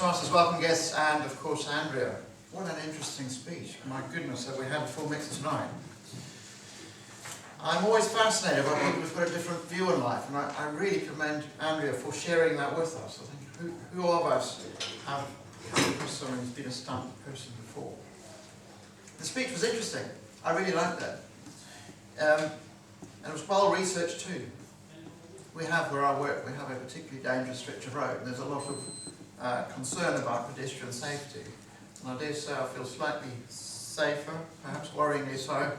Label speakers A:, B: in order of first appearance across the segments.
A: Toastmasters, welcome guests, and of course Andrea. What an interesting speech. My goodness, have we had a full mix tonight. I'm always fascinated by people who've got a different view on life, and I really commend Andrea for sharing that with us. I think who of us have come across someone who's been a stunt person before? The speech was interesting. I really liked that. And it was well researched too. We have, where I work, we have a particularly dangerous stretch of road, and there's a lot of concern about pedestrian safety. And I dare say I feel slightly safer, perhaps worryingly so,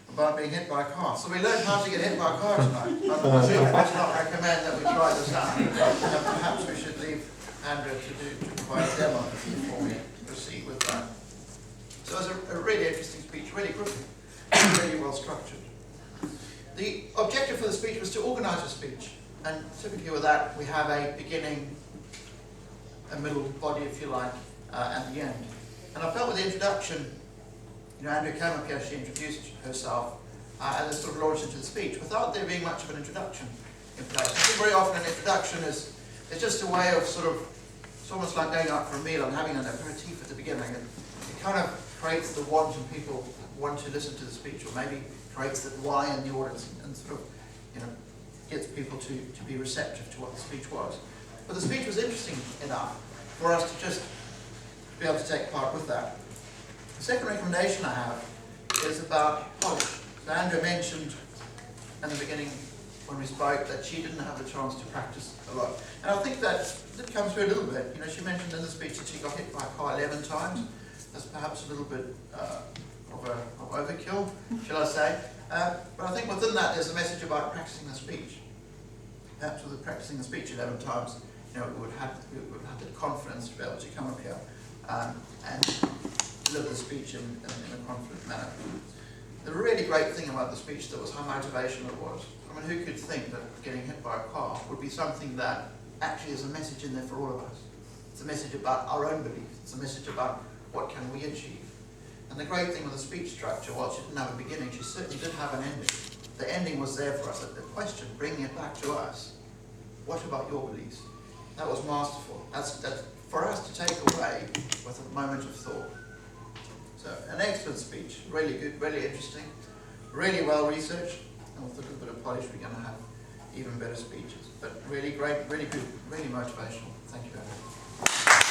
A: about being hit by a car. So we learned how to get hit by a car tonight. I would not recommend that we try this out. Perhaps we should leave Andrea to provide a demo before we proceed with that. So it was a really interesting speech, really good, really well structured. The objective for the speech was to organise a speech, and typically with that we have a beginning, a middle body, if you like, and the end. And I felt with the introduction, Andrea came up here, she introduced herself, and then sort of launched into the speech without there being much of an introduction in place. I think very often an introduction is just a way of it's almost like going out for a meal and having an aperitif at the beginning. It kind of creates the want and people want to listen to the speech, or maybe creates that why in the audience, and sort of, gets people to be receptive to what the speech was. But the speech was interesting enough for us to just be able to take part with that. The second recommendation I have is about polish. So Andrea mentioned in the beginning when we spoke that she didn't have the chance to practice a lot. And I think that did come through a little bit. She mentioned in the speech that she got hit by a car 11 times. That's perhaps a little bit of overkill, shall I say. But I think within that there's a message about practicing the speech. Perhaps with practicing the speech 11 times, we would have the confidence to be able to come up here and deliver the speech in a confident manner. The really great thing about the speech, though, was how motivational it was. I mean, who could think that getting hit by a car would be something that actually is a message in there for all of us? It's a message about our own beliefs. It's a message about what can we achieve. And the great thing with the speech structure was she didn't have a beginning, she certainly did have an ending. The ending was there for us. The question, bringing it back to us, what about your beliefs? That was masterful. That's for us to take away with a moment of thought. So, an excellent speech, really good, really interesting, really well researched, and with a little bit of polish we're going to have even better speeches. But really great, really good, really motivational. Thank you very much.